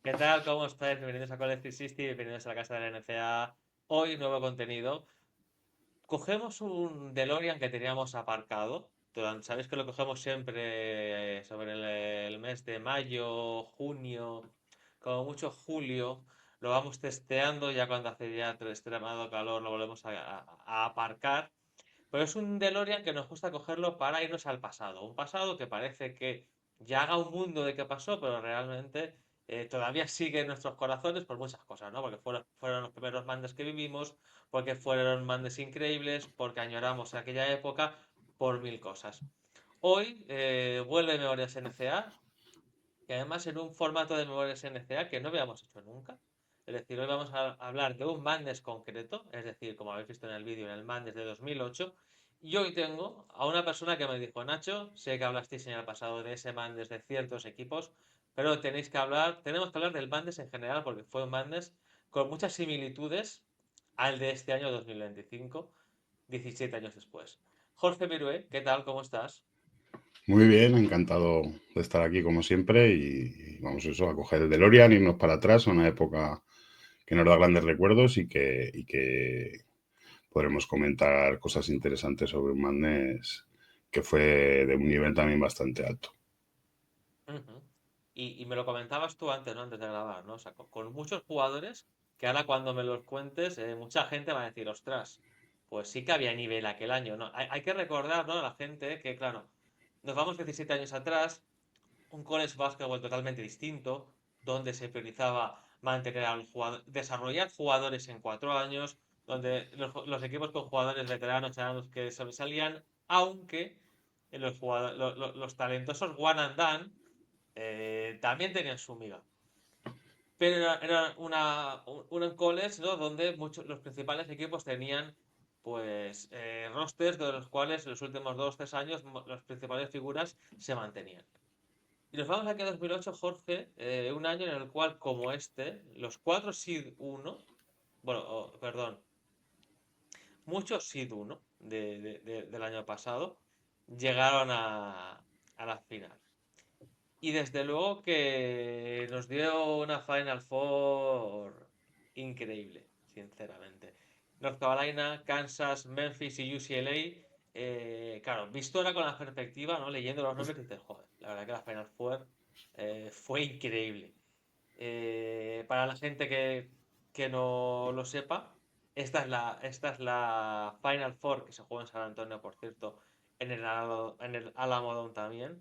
¿Qué tal? ¿Cómo estáis? Bienvenidos a Collective System, bienvenidos a la casa de la NCA. Hoy, nuevo contenido. Cogemos un DeLorean que teníamos aparcado. Sabéis que lo cogemos siempre sobre el mes de mayo, junio, como mucho julio. Lo vamos testeando, ya cuando hace ya extremado calor lo volvemos a aparcar. Pero es un DeLorean que nos gusta cogerlo para irnos al pasado. Un pasado que parece que ya haga un mundo de qué pasó, pero realmente todavía sigue en nuestros corazones por muchas cosas, ¿no? Porque fueron los primeros mandes que vivimos, porque fueron mandes increíbles, porque añoramos aquella época, por mil cosas. Hoy vuelve Memorias NCA, y además en un formato de Memorias NCA que no habíamos hecho nunca. Es decir, hoy vamos a hablar de un Mandes concreto, es decir, como habéis visto en el vídeo, en el Mandes de 2008. Y hoy tengo a una persona que me dijo, Nacho, sé que hablasteis en el pasado de ese Mandes de ciertos equipos, pero tenemos que hablar del Mandes en general porque fue un Mandes con muchas similitudes al de este año 2025, 17 años después. Jorge Mirué, ¿qué tal? ¿Cómo estás? Muy bien, encantado de estar aquí como siempre y vamos eso, a coger el DeLorean, irnos para atrás a una época que nos da grandes recuerdos y que podremos comentar cosas interesantes sobre un Madness que fue de un nivel también bastante alto. Ujú. Y me lo comentabas tú antes, ¿no? Antes de grabar, ¿no? O sea, con muchos jugadores que ahora cuando me los cuentes, mucha gente va a decir, ostras, pues sí que había nivel aquel año, ¿no? Hay que recordar, ¿no? A la gente que, claro, nos vamos 17 años atrás, un college basketball totalmente distinto, donde se priorizaba mantener al jugador, desarrollar jugadores en 4 años, donde los equipos con jugadores veteranos eran los que sobresalían, aunque los talentosos one and done también tenían su miga. Pero era un college, ¿no? Donde los principales equipos tenían pues rosters de los cuales en los últimos 2 o 3 años las principales figuras se mantenían. Y nos vamos aquí a 2008, Jorge, un año en el cual, como este, los 4 Seed 1, bueno, perdón, muchos Seed 1 del año pasado llegaron a la final. Y desde luego que nos dio una Final Four increíble, sinceramente. North Carolina, Kansas, Memphis y UCLA. Claro, visto ahora con la perspectiva, ¿no? Leyendo los nombres, dices, joder, la verdad que la Final Four fue increíble. Para la gente que no lo sepa, esta es la Final Four que se juega en San Antonio, por cierto, en el Alamo Dome también,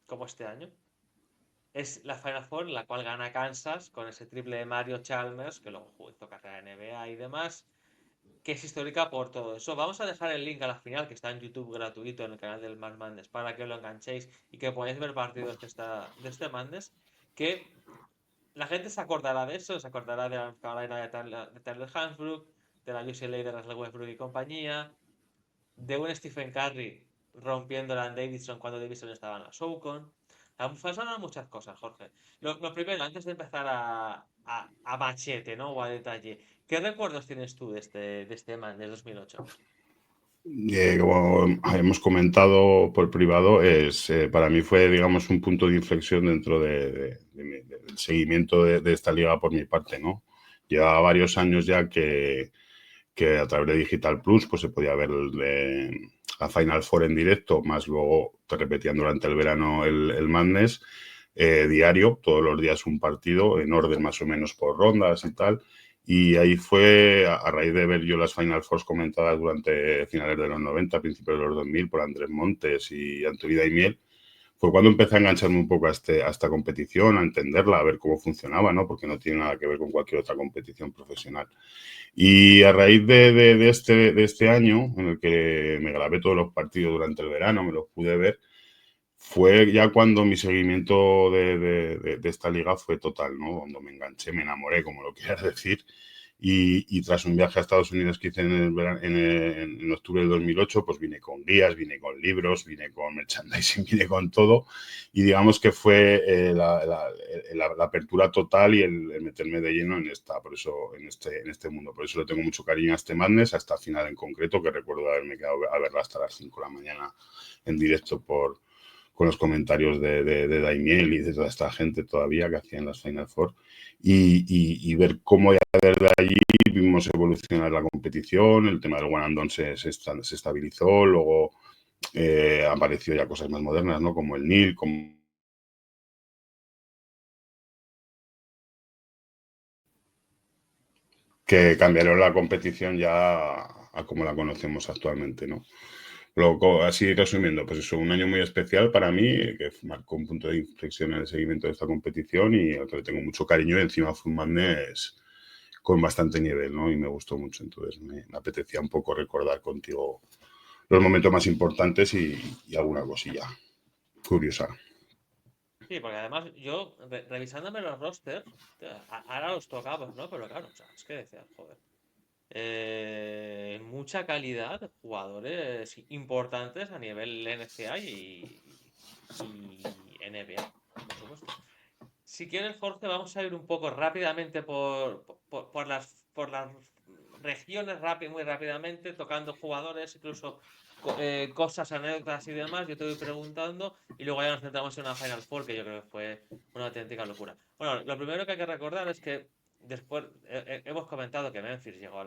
como este año. Es la Final Four en la cual gana Kansas con ese triple de Mario Chalmers, que luego hizo carrera en NBA y demás, que es histórica por todo eso. Vamos a dejar el link a la final, que está en YouTube gratuito en el canal del Mark Mandes, para que lo enganchéis y que podáis ver partidos de este Mandes, que la gente se acordará de eso, se acordará de la Carolina de Tyler Hansbrook, de la UCLA de Russell Westbrook y compañía, de un Stephen Curry rompiendo a Davidson cuando Davidson estaba en la Showcon. Pasaron muchas cosas, Jorge. Lo primero, antes de empezar a machete, ¿no? O a detalle, ¿qué recuerdos tienes tú de este man de 2008? Como hemos comentado por privado, para mí fue, digamos, un punto de inflexión dentro del seguimiento de esta liga por mi parte, ¿no? Llevaba varios años ya que a través de Digital Plus pues se podía ver la Final Four en directo, más luego te repetían durante el verano el Madness, diario, todos los días un partido, en orden más o menos por rondas y tal. Y ahí fue, a raíz de ver yo las Final Fours comentadas durante finales de los 90, principios de los 2000, por Andrés Montes y Antonio Daimiel, fue cuando empecé a engancharme un poco a esta competición, a entenderla, a ver cómo funcionaba, ¿no? Porque no tiene nada que ver con cualquier otra competición profesional. Y a raíz de este año, en el que me grabé todos los partidos durante el verano, me los pude ver, fue ya cuando mi seguimiento de esta liga fue total, ¿no? Cuando me enganché, me enamoré, como lo quieras decir. Y tras un viaje a Estados Unidos que hice en octubre del 2008, pues vine con guías, vine con libros, vine con merchandising, vine con todo. Y digamos que fue la apertura total y el meterme de lleno por eso, en este mundo. Por eso le tengo mucho cariño a este Madness, a esta final en concreto, que recuerdo haberme quedado a verla hasta las 5 de la mañana en directo con los comentarios de Daimiel y de toda esta gente todavía que hacían las Final Four y ver cómo ya desde allí vimos evolucionar la competición, el tema del one and done se estabilizó, luego apareció ya cosas más modernas, ¿no? Como el NIL, que cambiaron la competición ya a como la conocemos actualmente, ¿no? Luego, así resumiendo, pues eso, un año muy especial para mí, que marcó un punto de inflexión en el seguimiento de esta competición y al que le tengo mucho cariño y encima fue un Madness con bastante nivel, ¿no? Y me gustó mucho, entonces me apetecía un poco recordar contigo los momentos más importantes y alguna cosilla curiosa. Sí, porque además yo, revisándome los rosters, ahora los tocamos, ¿no? Pero claro, o sea, es que decías, joder. Mucha calidad, jugadores importantes a nivel NCAA y NBA, por supuesto. Si quieres, Jorge, vamos a ir un poco rápidamente por las regiones, muy rápidamente, tocando jugadores, incluso cosas, anécdotas y demás. Yo te voy preguntando y luego ya nos centramos en una Final Four que yo creo que fue una auténtica locura. Bueno, lo primero que hay que recordar es que después hemos comentado que Memphis llegó en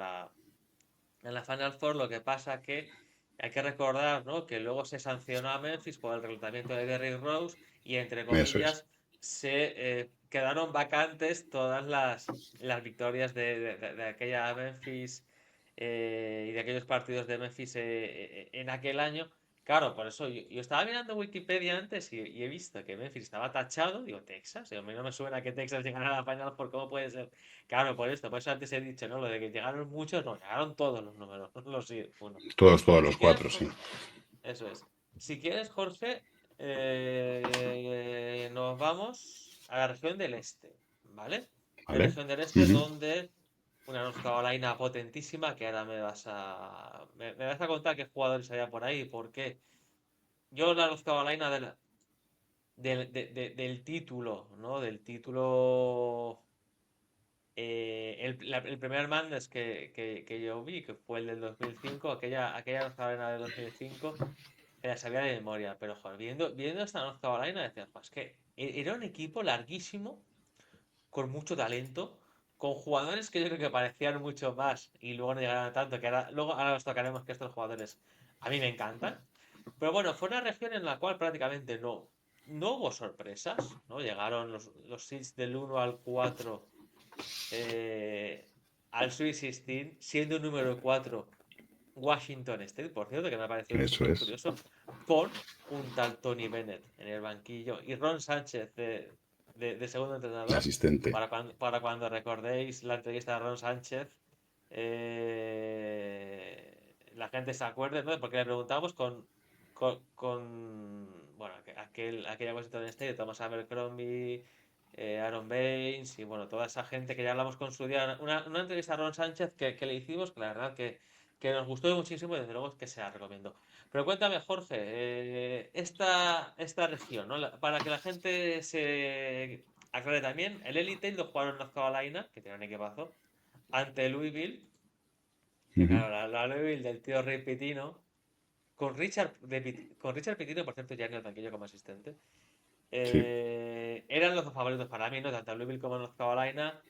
la Final Four, lo que pasa que hay que recordar, ¿no?, que luego se sancionó a Memphis por el reclutamiento de Derrick Rose y entre Eso es. comillas se quedaron vacantes todas las victorias de aquella Memphis y de aquellos partidos de Memphis en aquel año. Claro, por eso yo estaba mirando Wikipedia antes y he visto que Memphis estaba tachado. Digo, Texas. Y a mí no me suena que Texas llegara a la Final Four. ¿Cómo puede ser? Claro, por eso antes he dicho, ¿no? Lo de que llegaron muchos, no, llegaron todos los números, no los uno. Todos Si los quieres, cuatro, sí. eso es. Si quieres, Jorge, nos vamos a la región del este, ¿vale? La ¿Vale? región del este Uh-huh. donde una North Carolina potentísima que ahora me vas a contar qué jugadores había por ahí y por qué. Yo la North Carolina del título, ¿no? Del título el primer Madness que yo vi, que fue el del 2005, aquella North Carolina del 2005, me la sabía de memoria, pero joder, viendo esta North Carolina decías, pues que era un equipo larguísimo, con mucho talento, con jugadores que yo creo que parecían mucho más y luego no llegaron a tanto, luego ahora los tocaremos que estos jugadores a mí me encantan. Pero bueno, fue una región en la cual prácticamente no hubo sorpresas, ¿no? Llegaron los seeds del 1 al 4 al Sweet 16, siendo número 4 Washington State, por cierto, que me ha parecido Eso súper es. curioso, con un tal Tony Bennett en el banquillo y Ron Sánchez de segundo De entrenador. asistente. Para cuando recordéis la entrevista de Ron Sánchez, la gente se acuerde, ¿no? Porque le preguntamos bueno, aquella Washington State de Thomas Abercrombie, Aaron Baines y bueno, toda esa gente que ya hablamos con su día. Una entrevista a Ron Sánchez que le hicimos, que la verdad que nos gustó muchísimo y desde luego que se la recomiendo. Pero cuéntame, Jorge, esta región, ¿no? Para que la gente se aclare también, el Elite lo jugaron en North Carolina, que tiene un equipazo, ante Louisville, que Uh-huh. claro, la Louisville del tío Rey Pitino, con Richard Pitino, por cierto, ya en el banquillo como asistente, Sí. eran los dos favoritos para mí, ¿no? Tanto Louisville como North Carolina,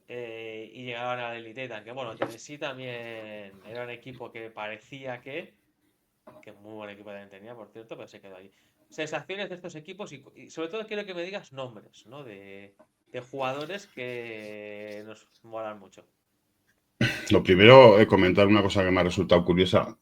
y llegaban a la Elite, que bueno, Tennessee también era un equipo que parecía que muy buen equipo también tenía, por cierto, pero se quedó ahí. Sensaciones de estos equipos y sobre todo quiero que me digas nombres, ¿no? De jugadores que nos molan mucho. Lo primero, comentar una cosa que me ha resultado curiosa,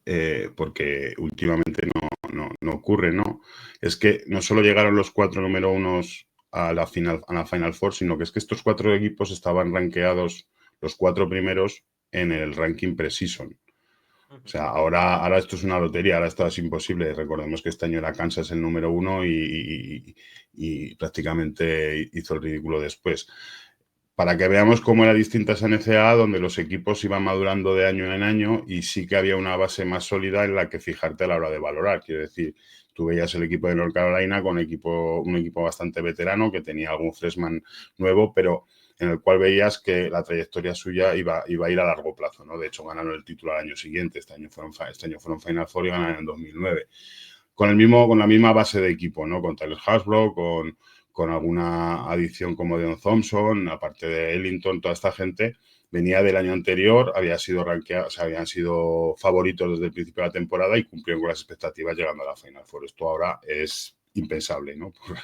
porque últimamente no ocurre, ¿no? Es que no solo llegaron los cuatro número unos a la Final Four, sino que es que estos cuatro equipos estaban rankeados, los cuatro primeros, en el ranking pre-season. O Ujú. sea, ahora esto es una lotería, ahora esto es imposible. Recordemos que este año era Kansas el número uno y prácticamente hizo el ridículo después. Para que veamos cómo era distinta esa NCAA, donde los equipos iban madurando de año en año y sí que había una base más sólida en la que fijarte a la hora de valorar. Quiero decir, tú veías el equipo de North Carolina con un equipo bastante veterano que tenía algún freshman nuevo, pero en el cual veías que la trayectoria suya iba a ir a largo plazo, ¿no? De hecho, ganaron el título al año siguiente. Este año fueron Final Four y ganaron en 2009. con la misma base de equipo, ¿no? Con Tyler Hasbro, con alguna adición como Deon Thompson, aparte de Ellington, toda esta gente venía del año anterior, había sido rankeado, o sea, habían sido favoritos desde el principio de la temporada y cumplieron con las expectativas llegando a la Final Four. Esto ahora es impensable, ¿no? Por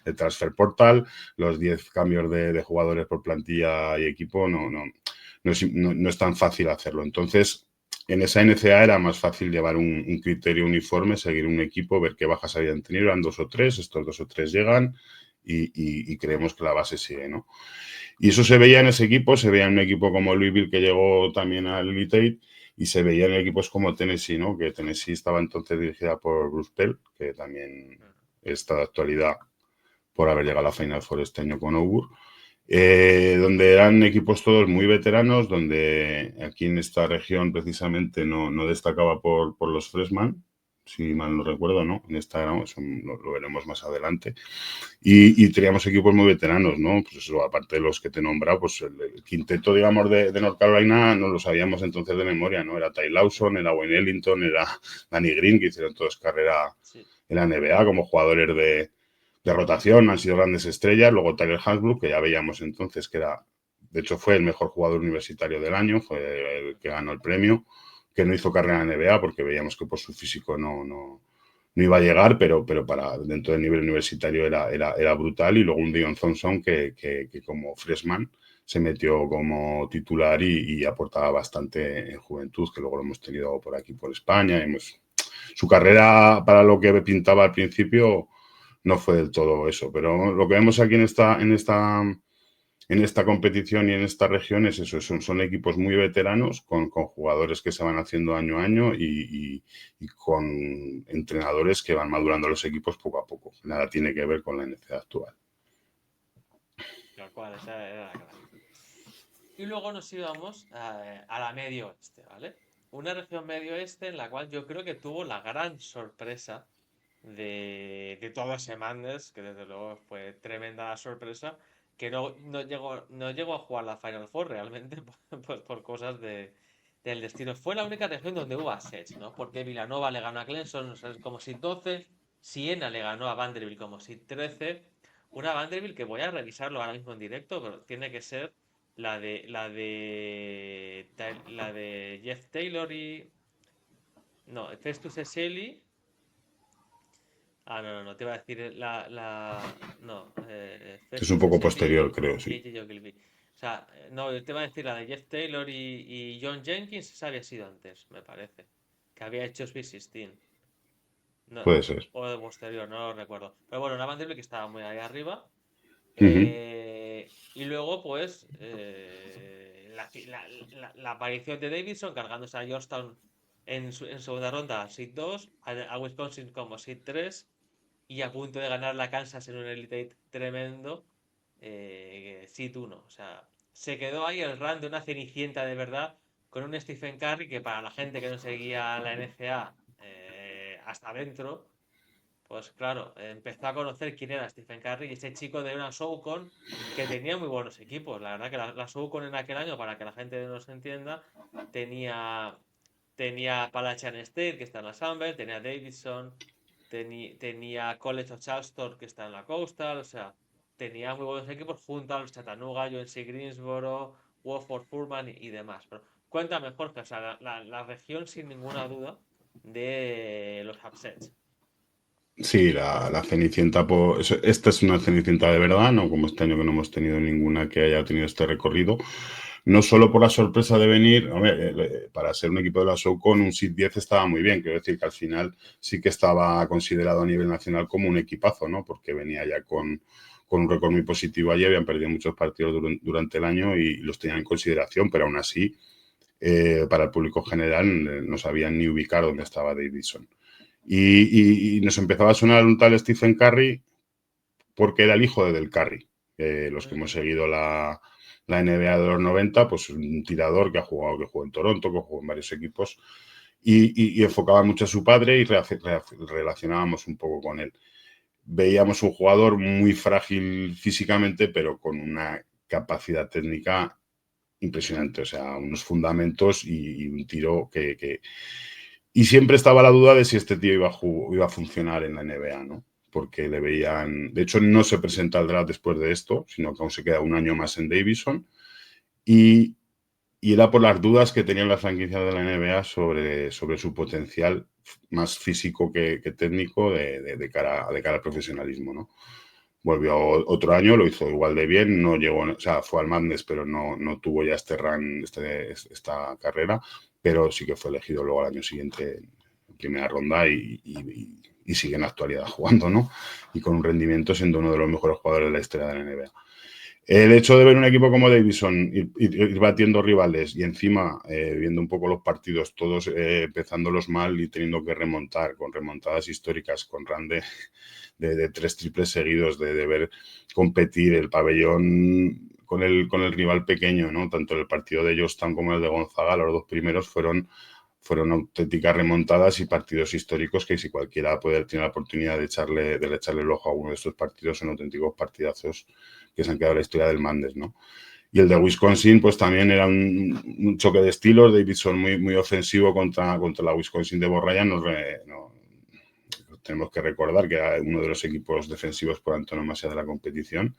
el transfer portal, los 10 cambios de jugadores por plantilla y equipo, no es tan fácil hacerlo. Entonces, en esa NCAA era más fácil llevar un criterio uniforme, seguir un equipo, ver qué bajas habían tenido, eran 2 o 3, estos 2 o 3 llegan y creemos que la base sigue, ¿no? Y eso se veía en ese equipo, se veía en un equipo como Louisville que llegó también al Elite Eight y se veía en equipos como Tennessee, ¿no? Que Tennessee estaba entonces dirigida por Bruce Pell, que también está de actualidad por haber llegado a la Final Four este año con Auburn. Donde eran equipos todos muy veteranos, donde aquí en esta región precisamente no destacaba por los freshman, si mal no recuerdo, ¿no? En esta era, eso lo veremos más adelante. Y teníamos equipos muy veteranos, ¿no? Pues eso, aparte de los que te he nombrado, pues el quinteto, digamos, de North Carolina no lo sabíamos entonces de memoria, ¿no? Era Ty Lawson, era Wayne Ellington, era Danny Green, que hicieron todos carrera Sí. en la NBA como jugadores de rotación, han sido grandes estrellas. Luego Tyler Hansbrough, que ya veíamos entonces que era, de hecho fue el mejor jugador universitario del año, fue el que ganó el premio, que no hizo carrera en la NBA porque veíamos que por su físico no iba a llegar, pero para dentro del nivel universitario era brutal. Y luego un Deon Thompson que como freshman se metió como titular y aportaba bastante en juventud, que luego lo hemos tenido por aquí, por España. Su carrera, para lo que pintaba al principio, no fue del todo eso. Pero lo que vemos aquí en esta competición y en esta región es eso, son equipos muy veteranos con jugadores que se van haciendo año a año y con entrenadores que van madurando los equipos poco a poco. Nada tiene que ver con la NCAA actual. Tal cual, esa era la clave. Y luego nos íbamos a la medio oeste, ¿vale? Una región medio oeste en la cual yo creo que tuvo la gran sorpresa de todo ese Madness, que desde luego fue tremenda la sorpresa, que no llegó a jugar la Final Four realmente por cosas del destino. Fue la única región donde hubo assets, ¿no? Porque Villanova le ganó a Clemson, o sea, como si 12, Siena le ganó a Vanderbilt como si 13, una Vanderbilt que voy a revisarlo ahora mismo en directo, pero tiene que ser la de Jeff Taylor y no, Festus Ezeli. No, te iba a decir no, Es un Festus poco Ezeli posterior, creo, y sí. AJ Ogilvy. O sea, no, te iba a decir la de Jeff Taylor y John Jenkins, esa había sido antes, me parece. Que había hecho Sweet 16. No, Puede ser. o de posterior, no lo recuerdo. Pero bueno, una Vanderbilt que estaba muy ahí arriba. Uh -huh. Y luego, pues, la aparición de Davidson cargándose a Georgetown en segunda ronda, seed 2, a Wisconsin como seed 3 y a punto de ganar la Kansas en un Elite Eight tremendo, seed 1. O sea, se quedó ahí el run de una cenicienta de verdad con un Stephen Curry que para la gente que no seguía la NCAA hasta adentro pues claro, empezó a conocer quién era Stephen Curry y ese chico de una SoCon que tenía muy buenos equipos. La verdad que la SoCon en aquel año, para que la gente nos entienda, tenía, tenía Appalachian State, que está en la Sunbelt, tenía Davidson, tenía College of Charleston, que está en la Coastal, o sea, tenía muy buenos equipos junto a los Chattanooga, UNC Greensboro, Wofford Furman y demás. Pero cuéntame, Jorge, o sea, la región sin ninguna duda de los upsets. Sí, la Cenicienta, esta es una Cenicienta de verdad, no como este año que no hemos tenido ninguna que haya tenido este recorrido. No solo por la sorpresa de venir, hombre, para ser un equipo de la SoCon, un SID 10 estaba muy bien, quiero decir que al final sí que estaba considerado a nivel nacional como un equipazo, ¿no? Porque venía ya con un récord muy positivo allí, habían perdido muchos partidos durante el año y los tenían en consideración, pero aún así, para el público general, no sabían ni ubicar dónde estaba Davidson. Y nos empezaba a sonar un tal Stephen Curry porque era el hijo de Del Curry. Los que hemos seguido la NBA de los 90, pues un tirador que jugó en Toronto, que jugó en varios equipos y enfocaba mucho a su padre y relacionábamos un poco con él. Veíamos un jugador muy frágil físicamente, pero con una capacidad técnica impresionante, o sea, unos fundamentos y un tiro Y siempre estaba la duda de si este tío iba a funcionar en la NBA, ¿no? Porque le veían... De hecho, no se presenta al draft después de esto, sino que aún se queda un año más en Davidson. Y, y era por las dudas que tenían las franquicias de la NBA sobre su potencial más físico que técnico de cara al profesionalismo, ¿no? Volvió otro año, lo hizo igual de bien, no llegó, o sea, fue al Madness, pero no tuvo ya este run, esta carrera, pero sí que fue elegido luego al año siguiente en primera ronda y sigue en la actualidad jugando, ¿no? Y con un rendimiento siendo uno de los mejores jugadores de la historia de la NBA. El hecho de ver un equipo como Davidson ir batiendo rivales y encima viendo un poco los partidos, todos empezándolos mal y teniendo que remontar con remontadas históricas, con run de 3 triples seguidos, de ver competir el pabellón con el rival pequeño, ¿no? Tanto el partido de Georgetown como el de Gonzaga, los dos primeros fueron auténticas remontadas y partidos históricos que si cualquiera puede tener la oportunidad de echarle el ojo a uno de estos partidos, son auténticos partidazos que se han quedado en la historia del Madness, ¿no? Y el de Wisconsin, pues también era un choque de estilos. Davidson muy ofensivo contra la Wisconsin de Bob Ryan. Tenemos que recordar que era uno de los equipos defensivos por antonomasia de la competición.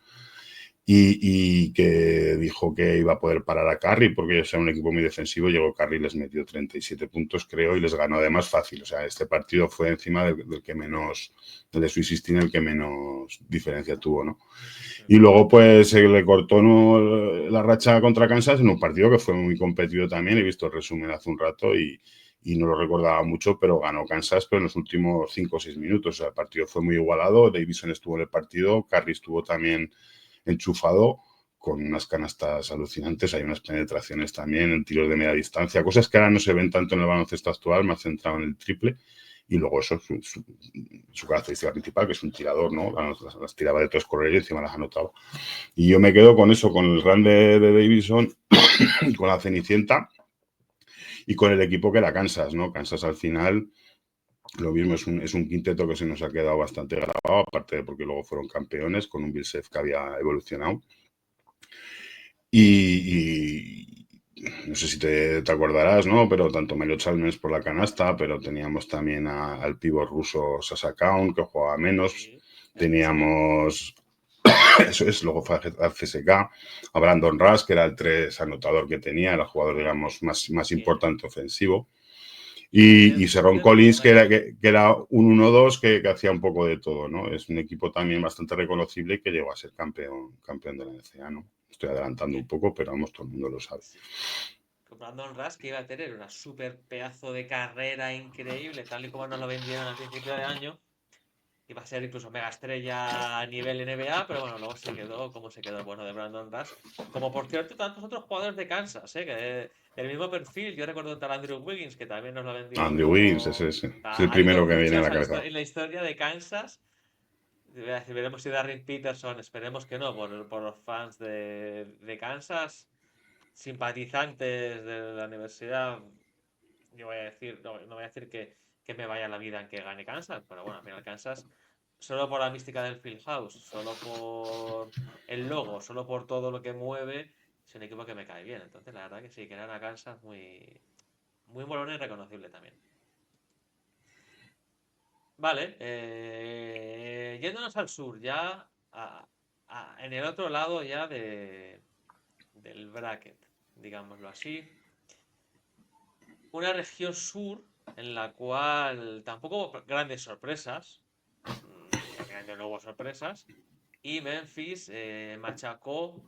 Y que dijo que iba a poder parar a Curry porque ellos eran un equipo muy defensivo. Llegó Curry, les metió 37 puntos, creo, y les ganó además fácil. O sea, este partido fue encima del que menos, del de Sweet 16, el que menos diferencia tuvo, ¿no? Y luego, pues, se le cortó, ¿no?, la racha contra Kansas en un partido que fue muy competido también. He visto el resumen hace un rato y no lo recordaba mucho, pero ganó Kansas, pero en los últimos 5 o 6 minutos. O sea, el partido fue muy igualado. Davidson estuvo en el partido, Curry estuvo también enchufado con unas canastas alucinantes, hay unas penetraciones también en tiros de media distancia, cosas que ahora no se ven tanto en el baloncesto actual, más centrado en el triple, y luego eso es su característica principal, que es un tirador, ¿no? Las tiraba de 3 correr y encima las anotaba. Y yo me quedo con eso, con el run de Davidson, con la Cenicienta y con el equipo que era Kansas, ¿no? Kansas al final, lo mismo, es un quinteto que se nos ha quedado bastante grabado, aparte de porque luego fueron campeones con un Bill Self que había evolucionado. Y no sé si te acordarás, ¿no? Pero tanto Mario Chalmers por la canasta, pero teníamos también al pívot ruso Sasha Kaun, que jugaba menos. Sí, Teníamos, eso es, luego fue al CSK, a Brandon Rush, que era el 3 anotador que tenía, era el jugador, digamos, más sí. importante ofensivo. También Y Serron Collins, que era un 1-2 que hacía un poco de todo, ¿no? Es un equipo también bastante reconocible y que llegó a ser campeón de la NCAA, ¿no? Estoy adelantando un poco, pero vamos, todo el mundo lo sabe. Sí. Con Brandon Rush, que iba a tener una súper pedazo de carrera increíble, tal y como nos lo vendieron al principio de año. Iba a ser incluso mega estrella a nivel NBA, pero bueno, luego se quedó como se quedó el bueno de Brandon Rush. Como por cierto, tantos otros jugadores de Kansas, que del mismo perfil. Yo recuerdo a Andrew Wiggins, que también nos lo vendieron Andrew Wiggins, ese como. es el Ha habido primero que viene a muchos la cabeza. en la historia de Kansas. Veremos si Darren Peterson, esperemos que no, por los fans de Kansas, simpatizantes de la universidad. Yo voy a decir, no voy a decir que me vaya la vida en que gane Kansas, pero bueno, al final Kansas, solo por la mística del Fieldhouse, solo por el logo, solo por todo lo que mueve, es un equipo que me cae bien. Entonces, la verdad que sí, que era una Kansas muy molona y reconocible también. Vale, yéndonos al sur, ya en el otro lado ya del bracket, digámoslo así. Una región sur en la cual tampoco hubo grandes sorpresas, y al final no hubo sorpresas, y Memphis machacó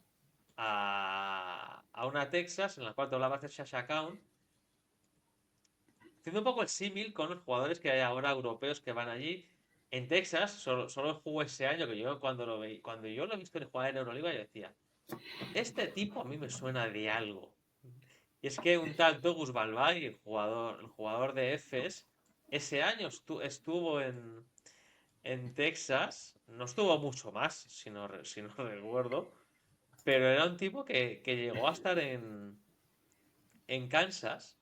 a una Texas en la cual te hablabas de Shasha Khan, haciendo un poco el símil con los jugadores que hay ahora europeos que van allí. En Texas, solo jugó ese año que yo cuando lo veí, cuando yo lo he visto jugar en Euroliga, yo decía, este tipo a mí me suena de algo. Y es que un tal Douglas Balbay, el jugador de Efes, ese año estuvo en Texas, no estuvo mucho más, si no recuerdo, pero era un tipo que llegó a estar en Kansas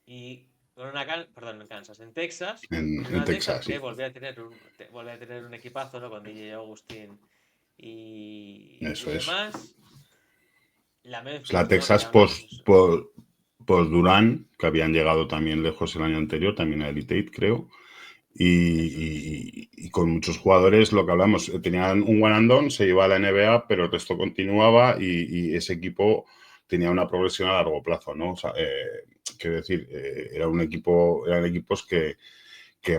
y perdón, en Kansas, en Texas, y En una Texas Texas, que sí. volvió a tener un equipazo, ¿no? Con DJ Augustin y Eso es. demás. La Es la Memphis, ¿no? Que Texas ya no. Pues Durán, que habían llegado también lejos el año anterior, también a Elite Eight, creo. Y con muchos jugadores, lo que hablamos, tenían un one and done, se iba a la NBA, pero el resto continuaba y ese equipo tenía una progresión a largo plazo, ¿no? O sea, quiero decir, era un equipo, eran equipos que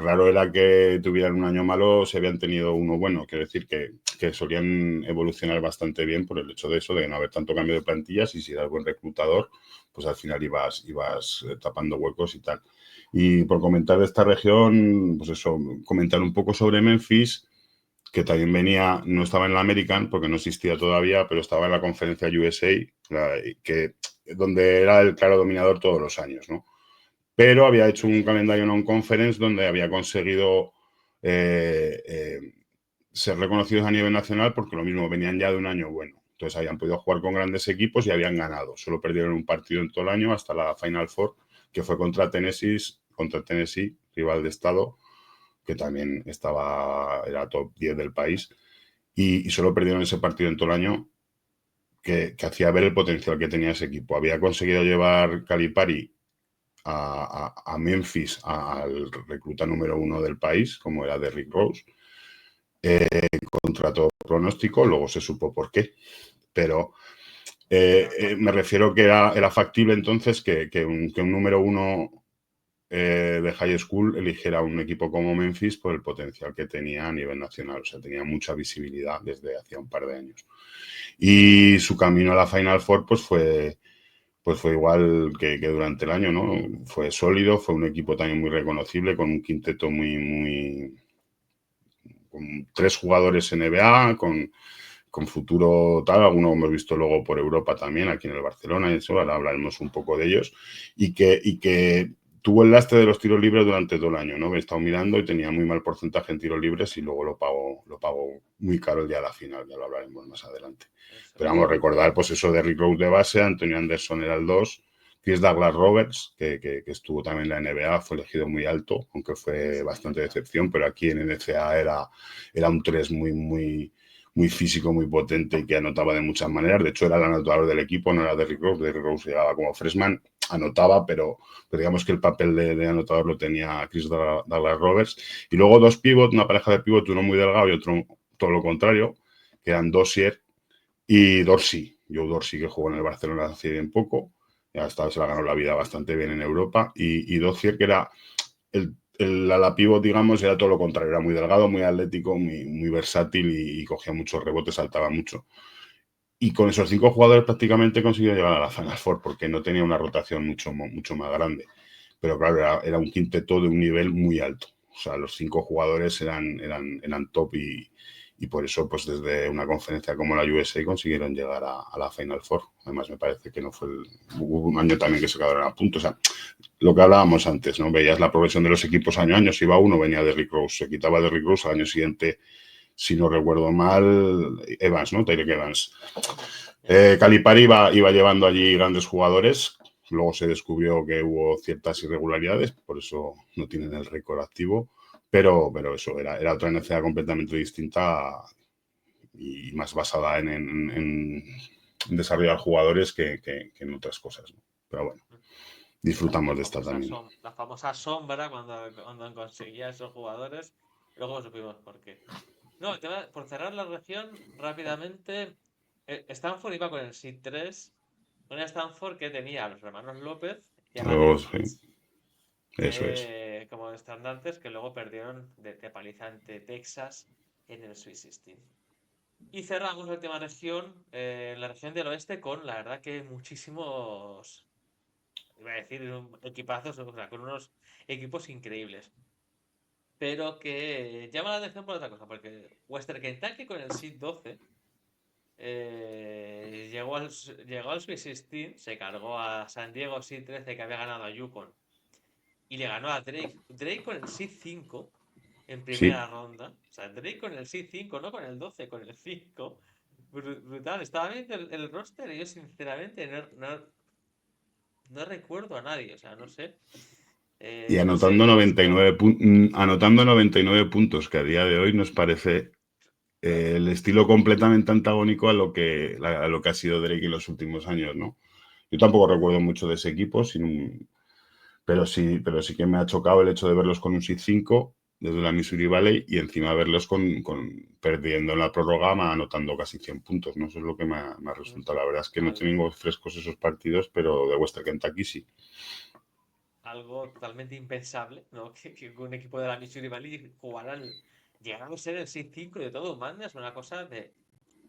raro era que tuvieran un año malo si habían tenido uno bueno. Quiero decir que solían evolucionar bastante bien por el hecho de eso, de no haber tanto cambio de plantillas y si eras buen reclutador, pues al final ibas tapando huecos y tal. Y por comentar de esta región, pues eso, comentar un poco sobre Memphis, que también venía, no estaba en la American porque no existía todavía, pero estaba en la conferencia USA, donde era el claro dominador todos los años, ¿no? Pero había hecho un calendario non-conference donde había conseguido ser reconocidos a nivel nacional porque lo mismo venían ya de un año bueno. Entonces habían podido jugar con grandes equipos y habían ganado. Solo perdieron un partido en todo el año hasta la Final Four, que fue contra Tennessee, rival de estado, que también era top 10 del país. Y solo perdieron ese partido en todo el año que hacía ver el potencial que tenía ese equipo. Había conseguido llevar Calipari a Memphis, al recluta número 1 del país, como era Derrick Rose, contra todo pronóstico, luego se supo por qué, pero me refiero que era factible entonces que un número 1 de high school eligiera un equipo como Memphis por el potencial que tenía a nivel nacional, o sea, tenía mucha visibilidad desde hacía un par de años. Y su camino a la Final Four pues fue igual que durante el año, ¿no? Fue sólido, fue un equipo también muy reconocible, con un quinteto con 3 jugadores NBA, con futuro tal, algunos hemos visto luego por Europa también, aquí en el Barcelona, y eso, ahora hablaremos un poco de ellos, y que tuvo el lastre de los tiros libres durante todo el año, ¿no? Me he estado mirando y tenía muy mal porcentaje en tiros libres y luego lo pagó muy caro el día de la final, ya lo hablaremos más adelante. Eso Pero es. vamos a recordar, pues eso de Derrick Rose de base, Anthony Anderson era el 2, Chris Douglas Roberts, que estuvo también en la NBA, fue elegido muy alto, aunque fue bastante decepción, pero aquí en NCAA era un 3 muy físico, muy potente y que anotaba de muchas maneras. De hecho, era el anotador del equipo, no era Derrick Rose. Derrick Rose llegaba como freshman, anotaba, pero digamos que el papel de anotador lo tenía Chris Douglas Roberts. Y luego 2 pivots, una pareja de pivots, uno muy delgado y otro todo lo contrario, que eran Dossier y Dorsey. Joe Dorsey, que jugó en el Barcelona hace bien poco, ya estaba, se la ganó la vida bastante bien en Europa, y Dossier, que era el ala pivot, digamos, era todo lo contrario, era muy delgado, muy atlético, muy versátil y cogía muchos rebotes, saltaba mucho. Y con esos 5 jugadores prácticamente consiguió llegar a la Final Four porque no tenía una rotación mucho más grande. Pero claro, era un quinteto de un nivel muy alto. O sea, los 5 jugadores eran top y por eso, pues desde una conferencia como la USA consiguieron llegar a la Final Four. Además, me parece que no fue hubo un año también que se quedaron a punto. O sea, lo que hablábamos antes, ¿no? Veías la progresión de los equipos año a año. Si iba uno, venía Derrick Rose. Se quitaba Derrick Rose al año siguiente, si no recuerdo mal, Evans, ¿no? Tyreek Evans. Calipari iba llevando allí grandes jugadores. Luego se descubrió que hubo ciertas irregularidades, por eso no tienen el récord activo. Pero eso, era otra NCAA completamente distinta y más basada en desarrollar jugadores que en otras cosas, ¿no? Pero bueno, disfrutamos de esta también. La famosa sombra cuando conseguía esos jugadores. Luego supimos por qué. No, por cerrar la región rápidamente, Stanford iba con el SID 3, una Stanford que tenía a los hermanos López y a Luego, Alec sí, Burks, eso es. como estandartes que luego perdieron de paliza ante Texas en el Sweet 16. Y cerramos la última región, la región del oeste, con la verdad que muchísimos, iba a decir, equipazos, o sea, con unos equipos increíbles. Pero que llama la atención por otra cosa, porque Western Kentucky con el SID 12 llegó al Sweet 16, se cargó a San Diego SID 13 que había ganado a Yukon y le ganó a Drake. Drake con el SID 5 en Sí, primera ronda. O sea, Drake con el SID 5, no con el 12, con el 5. Brutal. Estaba viendo el roster y yo sinceramente no recuerdo a nadie. O sea, no sé. y No sé anotando cómo está. 99 puntos, que a día de hoy nos parece el estilo completamente antagónico a lo que ha sido Drake en los últimos años, ¿no? Yo tampoco recuerdo mucho de ese equipo, pero sí que me ha chocado el hecho de verlos con un 6-5 desde la Missouri Valley y encima verlos perdiendo en la prórroga, anotando casi 100 puntos, ¿no? Eso es lo que me ha resultado. La verdad es que no Al- tengo frescos esos partidos, pero de Western Kentucky sí. Algo totalmente impensable, ¿no? Que un equipo de la Missouri Valley llegara a ser el 6-5 y de todo un manga es una cosa de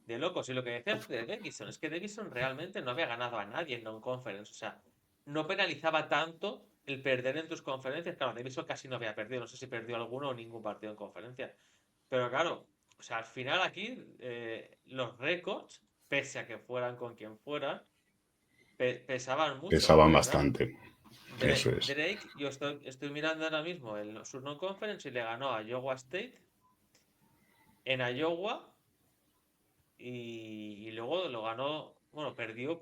locos. Y lo que decías tú de Davidson, es que Davidson realmente no había ganado a nadie en non-conference. O sea, no penalizaba tanto el perder en tus conferencias. Claro, Davidson casi no había perdido. No sé si perdió alguno o ningún partido en conferencia. Pero claro, o sea, al final aquí los récords, pese a que fueran con quien fueran, pesaban mucho, Pesaban porque claro, bastante. Eso es. Drake, yo estoy mirando ahora mismo el su non-conference y le ganó a Iowa State en Iowa y luego lo ganó, bueno, perdió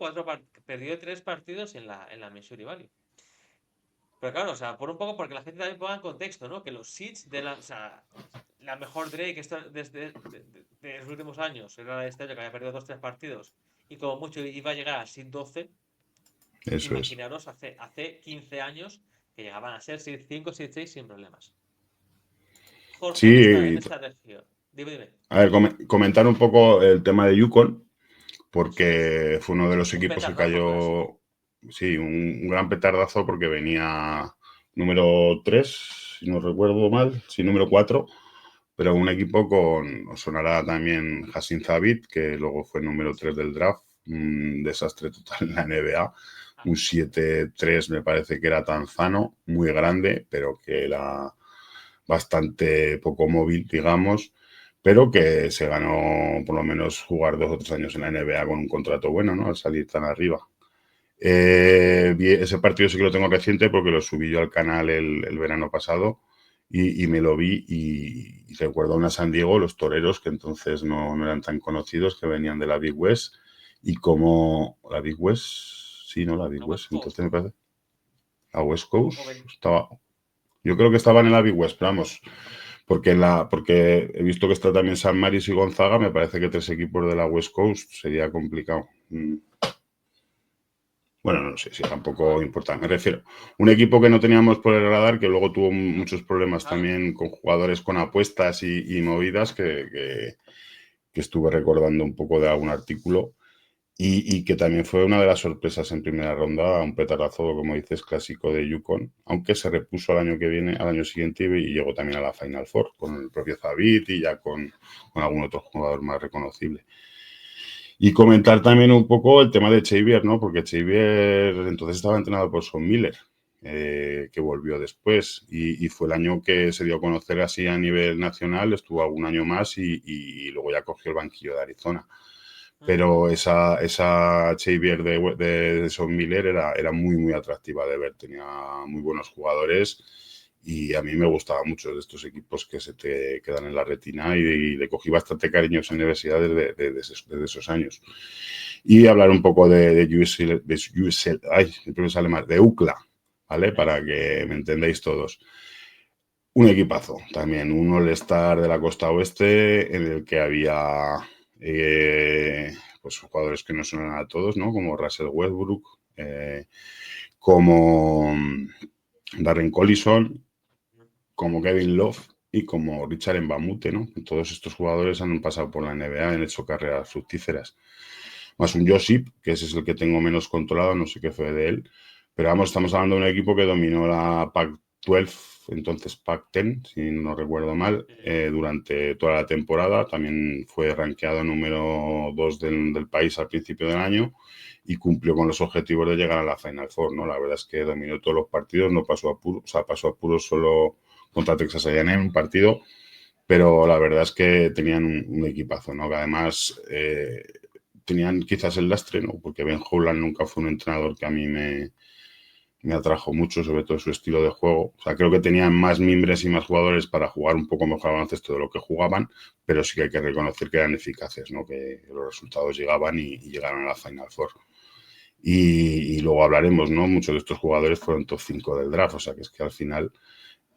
3 partidos en la Missouri Valley. Pero claro, o sea, por un poco porque la gente también ponga en contexto, ¿no? Que los seeds o sea, la mejor Drake de los últimos años era la de este año que había perdido 2 3 partidos y como mucho iba a llegar a seed 12. Eso es. Imaginaros hace 15 años que llegaban a ser seed 5 seed 6 sin problemas. Jorge, en Sí, esta región. Dime, dime. a ver, comentar un poco el tema de Yukon, Ostras, porque fue uno de los un equipos que petardazo fue eso, ¿eh? cayó, sí, un gran petardazo porque venía número 3 si no recuerdo mal, sí, número 4, pero un equipo os sonará también Hassan Zabit, que luego fue número 3 Sí. del draft, un desastre total en la NBA, Ah, un 7-3 me parece que era Tanzano, muy grande, pero que era bastante poco móvil, digamos, pero que se ganó por lo menos jugar 2 o 3 años en la NBA con un contrato bueno, ¿no? Al salir tan arriba. Ese partido sí que lo tengo reciente porque lo subí yo al canal el verano pasado y me lo vi y recuerdo una San Diego, los toreros, que entonces no eran tan conocidos, que venían de la Big West y como la Big West, sí, no, la Big la West West, entonces Coast. me parece, la West Coast O ven- estaba, yo creo que estaban en la Big West, pero vamos, porque he visto que está también San Maris y Gonzaga, me parece que 3 equipos de la West Coast sería complicado. Bueno, no sé si tampoco Vale. importa. Me refiero, un equipo que no teníamos por el radar, que luego tuvo muchos problemas Claro. también con jugadores con apuestas y movidas, que estuve recordando un poco de algún artículo, y que también fue una de las sorpresas en primera ronda, un petardazo, como dices, clásico de Yukon, aunque se repuso al año siguiente y llegó también a la Final Four, con el propio Zabit y ya con algún otro jugador más reconocible. Y comentar también un poco el tema de Xavier, ¿no? Porque Xavier entonces estaba entrenado por Son Miller, que volvió después. Y fue el año que se dio a conocer así a nivel nacional, estuvo algún año más y luego ya cogió el banquillo de Arizona. Ujú. Pero esa Xavier de Son Miller era muy, muy atractiva de ver. Tenía muy buenos jugadores y a mí me gustaba mucho de estos equipos que se te quedan en la retina y le cogí bastante cariño a esa universidad desde esos años. Y hablar un poco de USL, ay, siempre me sale mal, de UCLA, ¿vale? Para que me entendáis todos. Un equipazo también, un All-Star de la costa oeste en el que había pues jugadores que no suenan a todos, ¿no? Como Russell Westbrook, como Darren Collison, como Kevin Love y como Richard Mbamute, ¿no? Todos estos jugadores han pasado por la NBA, han hecho carreras fructíferas. Más un Josip, que ese es el que tengo menos controlado, no sé qué fue de él. Pero vamos, estamos hablando de un equipo que dominó la Pac-12, entonces Pac-10, si no recuerdo mal, Sí. durante toda la temporada. También fue rankeado número 2 del país al principio del año y cumplió con los objetivos de llegar a la Final Four, ¿no? La verdad es que dominó todos los partidos, no pasó a puros, o sea, pasó a puros solo contra Texas A&M en un partido, pero la verdad es que tenían un equipazo, ¿no? Que además tenían quizás el lastre, ¿no? Porque Ben Howland nunca fue un entrenador que a mí me atrajo mucho, sobre todo su estilo de juego. O sea, creo que tenían más mimbres y más jugadores para jugar un poco mejor al baloncesto de lo que jugaban, pero sí que hay que reconocer que eran eficaces, ¿no? Que los resultados llegaban y llegaron a la Final Four. Y luego hablaremos, ¿no? Muchos de estos jugadores fueron top 5 del draft, o sea, que es que al final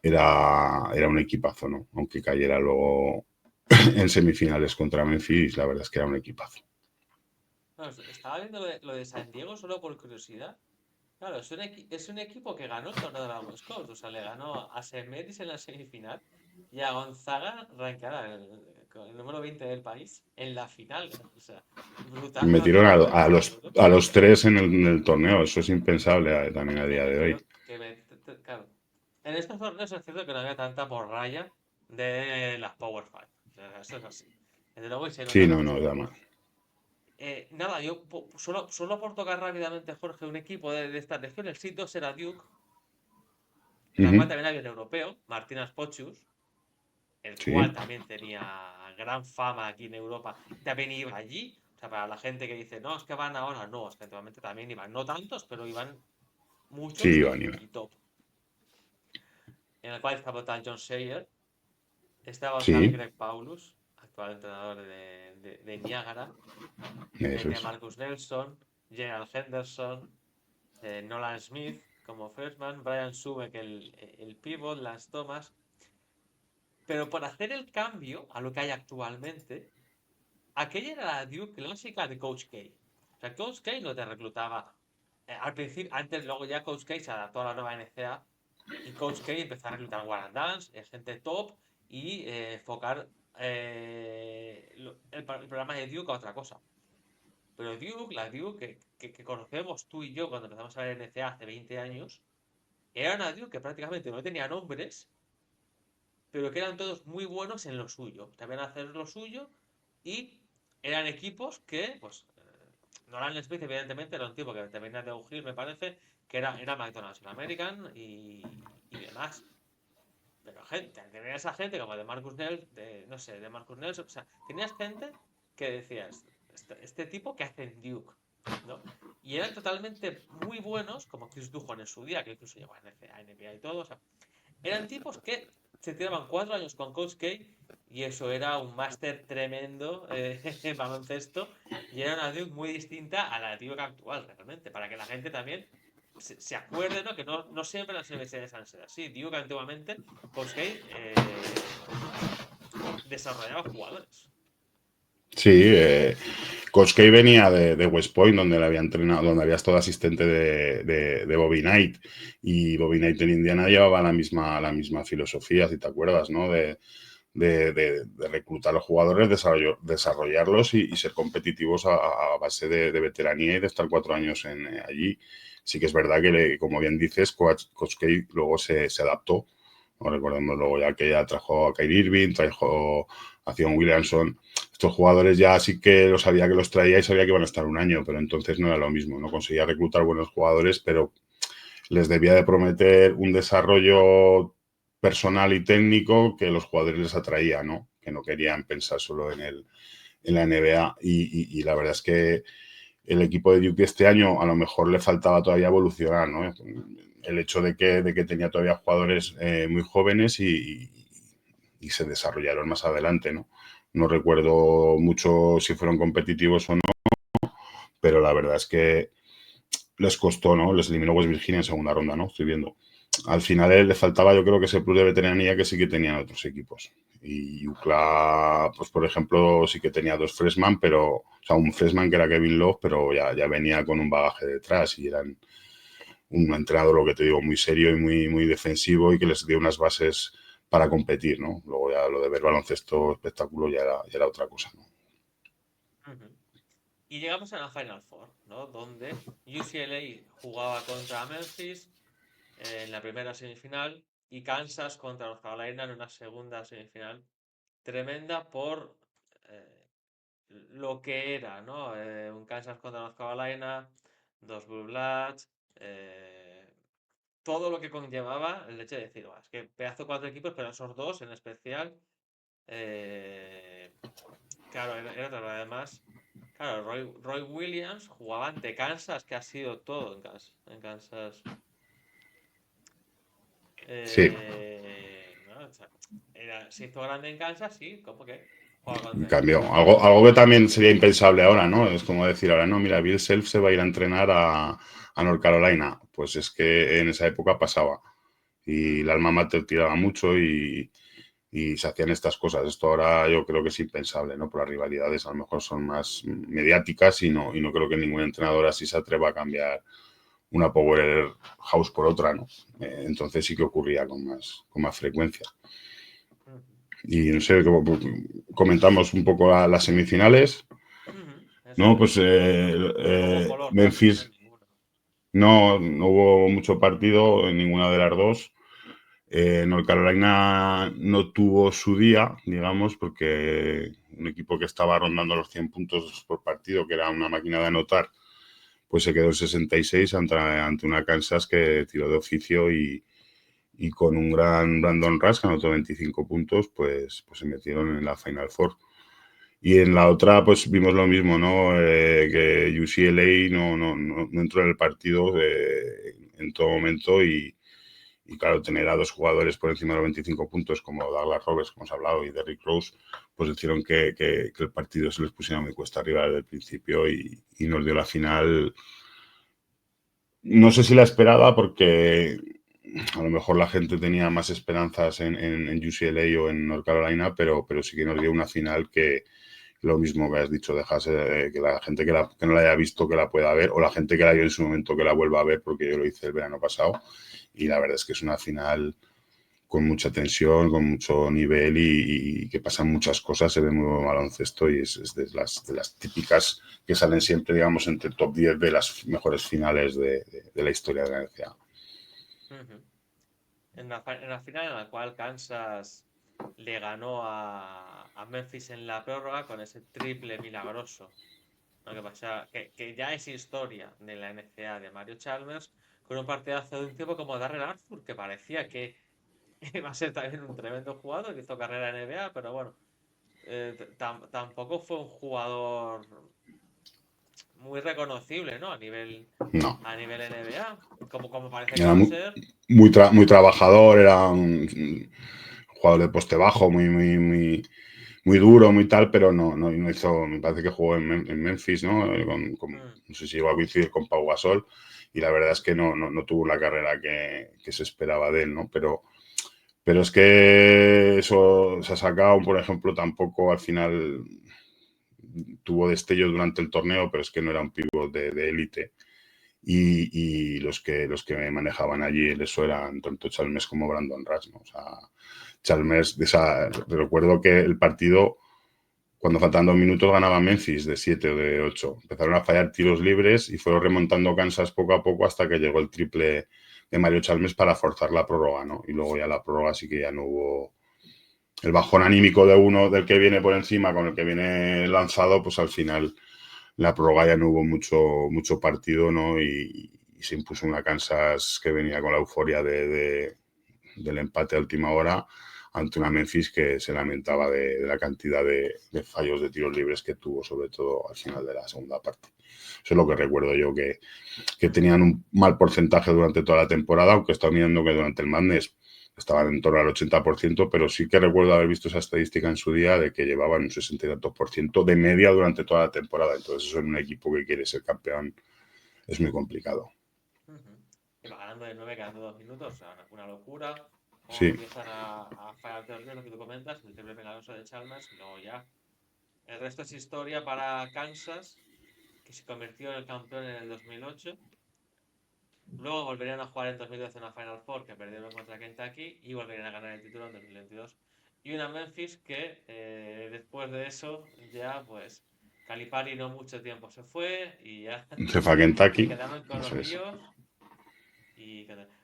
era un equipazo, ¿no? Aunque cayera luego en semifinales contra Memphis, la verdad es que era un equipazo. No, estaba viendo lo de San Diego solo por curiosidad. Claro, es un equipo que ganó el torneo de la West Coast, o sea, le ganó a St. Mary's en la semifinal y a Gonzaga, rankeada con el número 20 del país, en la final. O sea, brutal para Metieron hacer un a torneo, los, ¿no? a los tres en el torneo. Eso es impensable también a Que día de metió, hoy. claro. En estos torneos es cierto que no había tanta morralla de las Power Five. O sea, eso es así. Desde luego y se nota Sí, no, mucho. no, da más. Nada, yo solo por tocar rápidamente, Jorge, un equipo de esta región, el Seed era Duke, en la cual Ujú. también había un europeo, Martinas Pocius, el Sí, cual también tenía gran fama aquí en Europa, también iba allí. O sea, para la gente que dice, no, es que van ahora, no, es que actualmente también iban, no tantos, pero iban muchos sí, Iván. y top. En el cual estaba tal John Sayer, estaba tal Sí, Greg Paulus, actual entrenador de Niagara, eso tenía es. Marcus Nelson, Gerald Henderson, Nolan Smith como freshman, Brian Subeck el pivot, Lance Thomas. Pero por hacer el cambio a lo que hay actualmente, aquella era la Duke clásica de Coach K. O sea, Coach K no te reclutaba. Al principio, antes, luego ya Coach K se adaptó a la nueva NCAA y Coach K empezó a reclutar one and dance, gente top y enfocar el programa de Duke a otra cosa. Pero Duke, la Duke que conocemos tú y yo cuando empezamos a ver NCAA hace 20 años, era una Duke que prácticamente no tenía nombres, pero que eran todos muy buenos en lo suyo. Sabían hacer lo suyo y eran equipos que, pues, Nolan Smith, evidentemente, era un tipo que también venía de Ugil, me parece, que era McDonald's en American y demás. Pero gente, tenías esa gente como de Marcus Nell, no sé, de Marcus Nelson, o sea, tenías gente que decías, este tipo que hace en Duke, ¿no? Y eran totalmente muy buenos, como Chris Duhon en su día, que incluso llegó a NCAA, NBA y todo, o sea, eran tipos que se tiraban 4 años con Coach K y eso era un máster tremendo en baloncesto y era una Duke muy distinta a la Duke actual, realmente, para que la gente también se acuerde, ¿no? Que no siempre las universidades han sido así. Duke antiguamente, Coach K desarrollaba jugadores. Sí, Coach K venía de West Point, donde le había entrenado, donde había estado asistente de Bobby Knight. Y Bobby Knight en Indiana llevaba la misma filosofía, si te acuerdas, ¿no? De reclutar a los jugadores, desarrollarlos y ser competitivos a base de veteranía y de estar 4 años allí. Sí que es verdad que, como bien dices, Coach K luego se adaptó. No recordemos luego ya que ya trajo a Kyrie Irving, trajo a Zion Williamson. Estos jugadores ya sí que lo sabía que los traía y sabía que iban a estar un año, pero entonces no era lo mismo. No conseguía reclutar buenos jugadores, pero les debía de prometer un desarrollo personal y técnico que los jugadores les atraía, ¿no? Que no querían pensar solo en la NBA. Y la verdad es que el equipo de Duke este año a lo mejor le faltaba todavía evolucionar, ¿no? El hecho de que tenía todavía jugadores muy jóvenes y se desarrollaron más adelante, ¿no? No recuerdo mucho si fueron competitivos o no, pero la verdad es que les costó, ¿no? Les eliminó West Virginia en segunda ronda, ¿no? Estoy viendo. Al final le faltaba, yo creo que ese plus de veteranía que sí que tenían otros equipos. Y UCLA, pues por ejemplo, sí que tenía dos freshman, pero, o sea, un freshman que era Kevin Love, pero ya venía con un bagaje detrás y eran un entrenador, lo que te digo, muy serio y muy defensivo y que les dio unas bases para competir, ¿no? Luego ya lo de ver baloncesto espectáculo ya era otra cosa, ¿no? Ujú. Y llegamos a la Final Four, ¿no? Donde UCLA jugaba contra Memphis en la primera semifinal y Kansas contra North Carolina en una segunda semifinal tremenda por eh, lo que era, ¿no? Un Kansas contra North Carolina, dos Blue Bloods, todo lo que conllevaba el hecho de decir, "Buah, es que pedazo cuatro equipos, pero esos dos en especial, eh, claro, era otra, además, claro, Roy Williams jugaba ante Kansas, que ha sido todo en Kansas. Sí, ¿No? O sea, se hizo grande en Kansas, sí, ¿cómo que? Juega en contra ellos. cambio, algo que también sería impensable ahora, ¿no? Es como decir ahora, no, mira, Bill Self se va a ir a entrenar a North Carolina. Pues es que en esa época pasaba. Y la alma mater tiraba mucho y y se hacían estas cosas. Esto ahora yo creo que es impensable, ¿no? Por las rivalidades a lo mejor son más mediáticas y no creo que ningún entrenador así se atreva a cambiar una powerhouse por otra, ¿no? Entonces sí que ocurría con más frecuencia. Y no sé, comentamos un poco las semifinales, Eso ¿no? es. Pues No hubo color casi, ¿no? Memphis, En ninguno. no hubo mucho partido en ninguna de las dos. North Carolina no tuvo su día, digamos, porque un equipo que estaba rondando los 100 puntos por partido, que era una máquina de anotar, pues se quedó en 66 ante una Kansas que tiró de oficio y con un gran Brandon Rush, que anotó 25 puntos, pues se metieron en la Final Four. Y en la otra, pues vimos lo mismo, ¿no? Que UCLA no entró en el partido en todo momento y claro, tener a dos jugadores por encima de los 25 puntos, como Douglas Roberts, como hemos hablado, y Derrick Rose, pues hicieron que el partido se les pusiera muy cuesta arriba desde el principio y nos dio la final. No sé si la esperaba porque a lo mejor la gente tenía más esperanzas en UCLA o en North Carolina, pero sí que nos dio una final que lo mismo que has dicho, dejase que la gente que no la haya visto que la pueda ver o la gente que la vio en su momento que la vuelva a ver porque yo lo hice el verano pasado y la verdad es que es una final con mucha tensión, con mucho nivel y que pasan muchas cosas, se ve muy buen baloncesto y es de las típicas que salen siempre, digamos, entre el top 10 de las mejores finales de la historia de la NBA. En la final en la cual Kansas le ganó a Memphis en la prórroga con ese triple milagroso. Lo que pasa que ya es historia de la NCAA de Mario Chalmers con un partidazo de un tipo como Darrell Arthur que parecía que iba a ser también un tremendo jugador que hizo carrera en NBA, pero bueno, tampoco fue un jugador muy reconocible, ¿no? No, A nivel NBA, como parece que era va a ser. muy trabajador, era un jugador de poste bajo, muy duro, muy tal, pero no hizo, me parece que jugó en Memphis, ¿no? Mm, No sé si iba a coincidir con Pau Gasol, y la verdad es que no tuvo la carrera que se esperaba de él, ¿no? Pero es que eso se ha sacado, por ejemplo, tampoco al final tuvo destellos durante el torneo, pero es que no era un pívot de élite. Y los que me manejaban allí, eso eran tanto Chalmers como Brandon Rush, ¿no? O sea, Chalmers, recuerdo que el partido, cuando faltaban 2 minutos, ganaba Memphis de 7 o de 8. Empezaron a fallar tiros libres y fueron remontando Kansas poco a poco hasta que llegó el triple de Mario Chalmers para forzar la prórroga, ¿no? Y luego ya la prórroga sí que ya no hubo el bajón anímico de uno del que viene por encima con el que viene lanzado, pues al final la prórroga ya no hubo mucho partido, ¿no? Y se impuso una Kansas que venía con la euforia del empate a última hora ante una Memphis que se lamentaba de la cantidad de fallos de tiros libres que tuvo, sobre todo al final de la segunda parte. Eso es lo que recuerdo yo, que tenían un mal porcentaje durante toda la temporada, aunque estaba mirando que durante el Madness estaban en torno al 80%, pero sí que recuerdo haber visto esa estadística en su día de que llevaban un 60 y tantos por ciento de media durante toda la temporada. Entonces eso en un equipo que quiere ser campeón es muy complicado. Iba ganando de 9 quedando 2 minutos, o sea, una locura. Como Sí, empiezan a fallar lo que tú comentas, el triple milagroso de Chalmers, y luego ya. El resto es historia para Kansas, que se convirtió en el campeón en el 2008. Luego volverían a jugar en 2012 en la Final Four, que perdieron contra Kentucky, y volverían a ganar el título en 2022. Y una Memphis que después de eso ya pues Calipari no mucho tiempo se fue y ya se fue a se Kentucky, quedaron con los eso es. líos.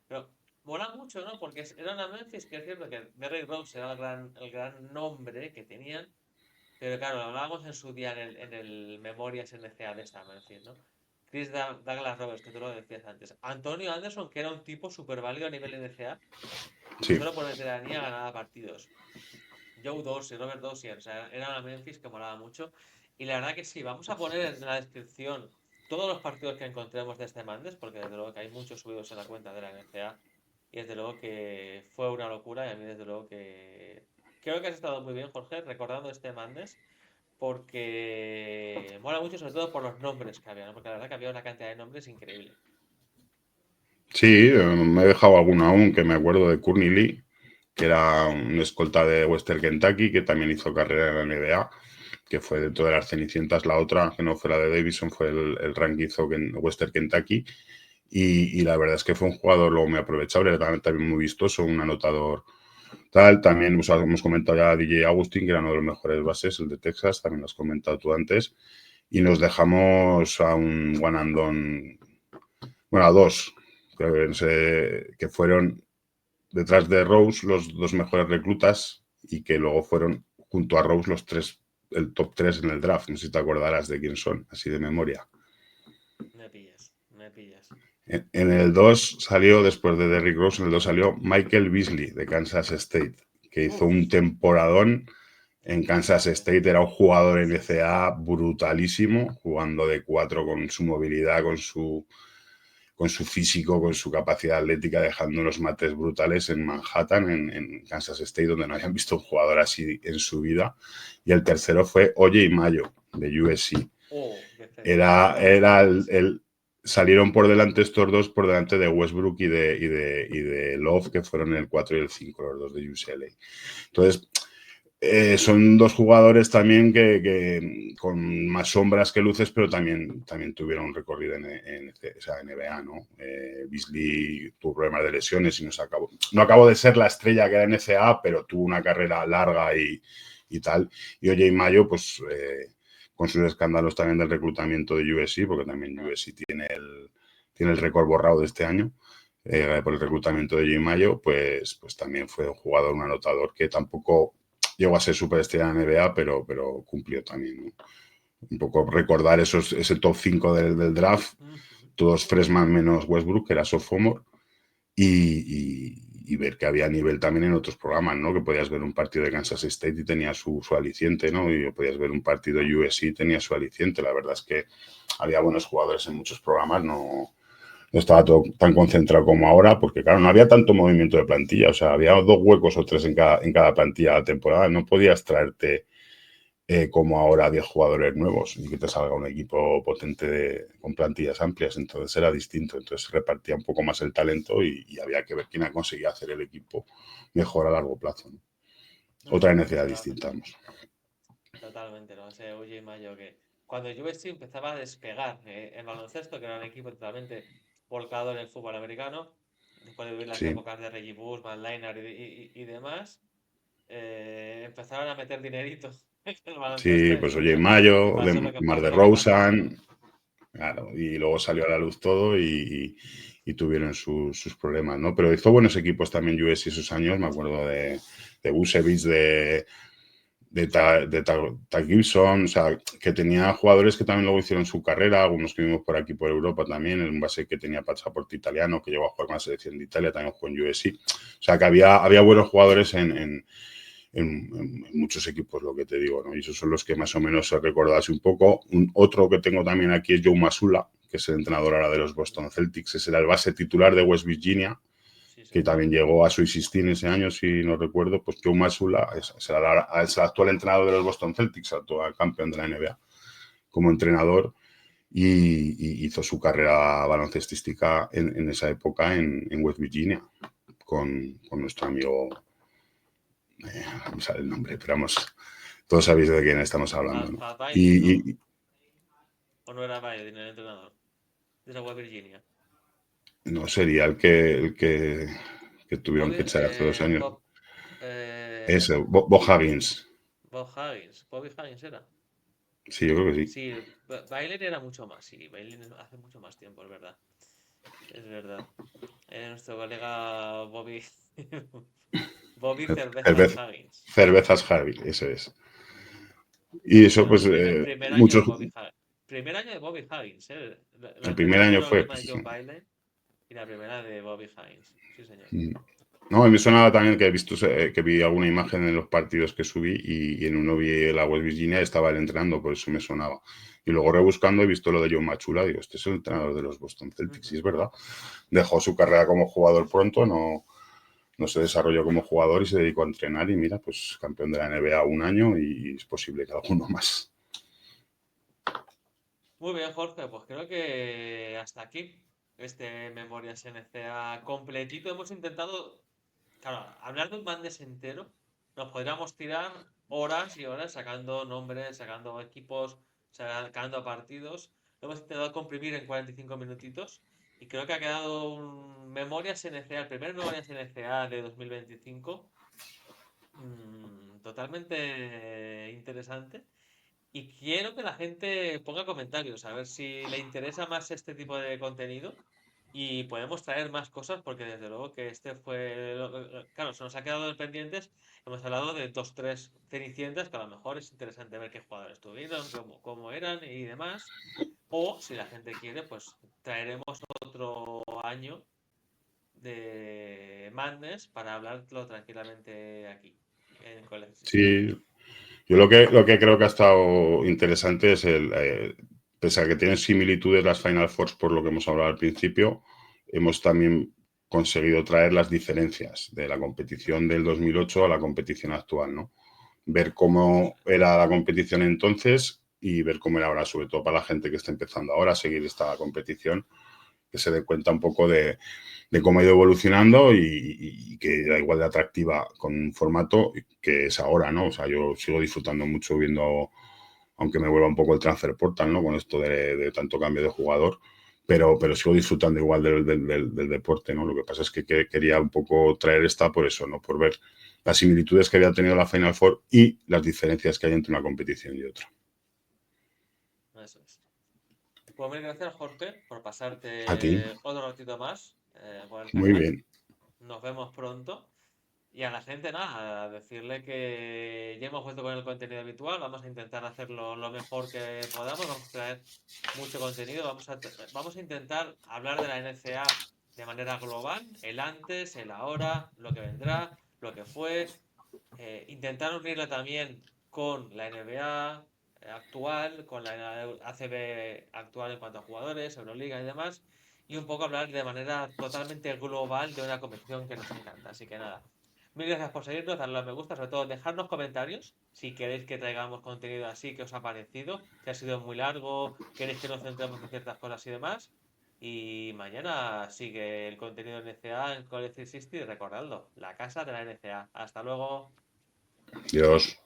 Pero mola mucho, ¿no? Porque era una Memphis que es cierto que Derrick Rose era el gran nombre que tenían, pero claro, lo hablábamos en su día en el Memorias NCA de esta Memphis, ¿no? Douglas Roberts, que tú lo decías antes. Antonio Anderson, que era un tipo súper válido a nivel NCA, que Sí, solo por veteranía ganaba partidos. Joe Dorsey, Robert Dorsey, o sea, era una Memphis que molaba mucho. Y la verdad que sí, vamos a poner en la descripción todos los partidos que encontremos de este Mandes, porque desde luego que hay muchos subidos en la cuenta de la NCA. Y desde luego que fue una locura. Y a mí, desde luego que. Creo que has estado muy bien, Jorge, recordando este Mandes, porque mola mucho, sobre todo por los nombres que había, ¿no? Porque la verdad que había una cantidad de nombres increíble. sí, me he dejado alguno aún que me acuerdo de Courtney Lee, que era un escolta de Western Kentucky, que también hizo carrera en la NBA, que fue dentro de las Cenicientas. La otra, que no fue la de Davidson, fue el rank que hizo en Western Kentucky. Y la verdad es que fue un jugador luego muy aprovechable, también muy vistoso, un anotador tal. También hemos comentado ya a DJ Agustín, que era uno de los mejores bases, el de Texas, también lo has comentado tú antes. Y nos dejamos a un one and done, bueno, a dos, que fueron detrás de Rose los dos mejores reclutas y que luego fueron junto a Rose los tres, el top 3 en el draft. No sé si te acordarás de quién son, así de memoria. Me pillas, me pillas. En el 2 salió, después de Derrick Rose, en el 2 salió Michael Beasley de Kansas State, que hizo Uf, un temporadón en Kansas sí, State. Era un jugador NCAA brutalísimo, jugando de 4 con su movilidad, con su físico, con su capacidad atlética, dejando unos mates brutales en Manhattan, en Kansas State, donde no habían visto un jugador así en su vida. Y el tercero fue O.J. Mayo, de USC. oh, qué fenomenal. Era salieron por delante estos dos, por delante de Westbrook y de Love, que fueron el 4 y el 5, los dos de UCLA. Entonces, son dos jugadores también que con más sombras que luces, pero también tuvieron un recorrido en esa NBA, ¿no? Beasley tuvo problemas de lesiones y no acabó de ser la estrella que era NCAA, pero tuvo una carrera larga y tal. Y O.J. Mayo, pues con sus escándalos también del reclutamiento de USC, porque también USC tiene el récord borrado de este año. Por el reclutamiento de O.J. Mayo, pues también fue un jugador, un anotador que tampoco llegó a ser superestrella en la NBA, pero cumplió también, ¿no? Un poco recordar ese top 5 del draft, Ujú. todos freshman menos Westbrook, que era sophomore, y ver que había nivel también en otros programas, ¿no? Que podías ver un partido de Kansas State y tenía su aliciente, ¿no? Y podías ver un partido de USC y tenía su aliciente. La verdad es que había buenos jugadores en muchos programas, no estaba todo tan concentrado como ahora, porque claro, no había tanto movimiento de plantilla, o sea, había 2 huecos o 3 en cada plantilla de la temporada, no podías traerte como ahora 10 jugadores nuevos y que te salga un equipo potente con plantillas amplias, entonces era distinto, entonces se repartía un poco más el talento y había que ver quién ha conseguido hacer el equipo mejor a largo plazo, ¿no? Otra necesidad Totalmente, distinta, vamos. totalmente, ¿no? Ese Oye Mayo que cuando USC empezaba a despegar en baloncesto, que era un equipo totalmente volcado en el fútbol americano, después de vivir las Sí, épocas de Reggie Bush, Matt Leinart y demás, empezaron a meter dinerito en el baloncesto sí, y pues oye, mira, y Mayo, pasó lo que Mar pasó de lo que pasó. Rosen. Claro, y luego salió a la luz todo y tuvieron sus problemas, ¿no? Pero hizo buenos equipos también USC esos años, me acuerdo de Busevich, de Gibson, o sea, que tenía jugadores que también luego hicieron su carrera, algunos que vimos por aquí por Europa también, un base que tenía pasaporte italiano, que llegó a jugar con la selección de Italia, también jugó en USC. O sea, que había buenos jugadores en muchos equipos, lo que te digo, ¿no? Y esos son los que más o menos se recordase un poco. Otro que tengo también aquí es Joe Masula, que es el entrenador ahora de los Boston Celtics, ese era el base titular de West Virginia, Sí, que señor. también llegó a Sweet 16 ese año, si no recuerdo. Pues Joe Masula es el actual entrenador de los Boston Celtics, actual campeón de la NBA, como entrenador, y hizo su carrera baloncestística en esa época en West Virginia, con nuestro amigo, no me sale el nombre, pero vamos, todos sabéis de quién estamos hablando, ¿no? Pat Bailey, ¿no? Y ¿O no era Bailey el entrenador de esa West Virginia? no sería el que tuvieron que Bobby, echar hace 2 años. Bob, eh, Ese, Bob Huggins. Bob Huggins. Bobby Huggins era. Sí, yo creo que sí. Sí, Bailey era mucho más, sí, Bailey hace mucho más tiempo, es verdad. Es verdad. Nuestro colega Bobby. Bobby Cervezas Cerveza, Huggins. cervezas Harvey, eso es. Y eso, Bueno, pues, primer año de muchos. Bobby Huggins. Primer año de Bobby Huggins, ¿eh? La El primer anterior año fueron la fue. última de John Bailey y la primera de Bobby Huggins. Sí, señor. No, y me sonaba también que he visto que vi alguna imagen en los partidos que subí y en uno vi la West Virginia y estaba él entrenando, por eso me sonaba. Y luego rebuscando he visto lo de John Machula, digo, este es el entrenador de los Boston Celtics, y Ujú. es verdad. Dejó su carrera como jugador pronto, no se desarrolló como jugador y se dedicó a entrenar y mira, pues campeón de la NBA un año y es posible que alguno más. Muy bien, Jorge, pues creo que hasta aquí este Memorias NCA completito. Hemos intentado Claro, hablar de un Madness entero, nos podríamos tirar horas y horas sacando nombres, sacando equipos, sacando partidos. Lo hemos intentado comprimir en 45 minutitos y creo que ha quedado un Memorias NCA, el primer Memorias NCA de 2025, totalmente interesante. Y quiero que la gente ponga comentarios, a ver si le interesa más este tipo de contenido y podemos traer más cosas porque desde luego que este fue, claro, se nos ha quedado pendientes, hemos hablado de dos, tres cenicientas que a lo mejor es interesante ver qué jugadores tuvieron, cómo eran y demás. O si la gente quiere, pues traeremos otro año de Madness para hablarlo tranquilamente aquí en College System. Sí, yo lo que creo que ha estado interesante es pese a que tienen similitudes las Final Fours por lo que hemos hablado al principio, hemos también conseguido traer las diferencias de la competición del 2008 a la competición actual, ¿no? Ver cómo era la competición entonces y ver cómo era ahora, sobre todo para la gente que está empezando ahora a seguir esta competición, que se dé cuenta un poco de cómo ha ido evolucionando y que era igual de atractiva con un formato que es ahora, ¿no? O sea, yo sigo disfrutando mucho viendo, aunque me vuelva un poco el transfer portal, ¿no? Con esto de tanto cambio de jugador, pero sigo disfrutando igual del deporte, ¿no? Lo que pasa es que quería un poco traer esta por eso, ¿no? Por ver las similitudes que había tenido la Final Four y las diferencias que hay entre una competición y otra. Eso es. Pues mil gracias, Jorge, por A ti, pasarte otro ratito más por el muy canal. bien. Nos vemos pronto. Y a la gente, nada, decirle que ya hemos vuelto con el contenido habitual. Vamos a intentar hacerlo lo mejor que podamos. Vamos a traer mucho contenido. Vamos a intentar hablar de la NCA de manera global: el antes, el ahora, lo que vendrá, lo que fue. Intentar unirla también con la NBA actual, con la ACB actual en cuanto a jugadores, Euroliga y demás, y un poco hablar de manera totalmente global de una competición que nos encanta. Así que nada, mil gracias por seguirnos, darle a me gusta, sobre todo dejarnos comentarios si queréis que traigamos contenido así, que os ha parecido, si ha sido muy largo, queréis que nos centremos en ciertas cosas y demás. Y mañana sigue el contenido NCA en College 360 y recordadlo, la casa de la NCA. Hasta luego. Dios.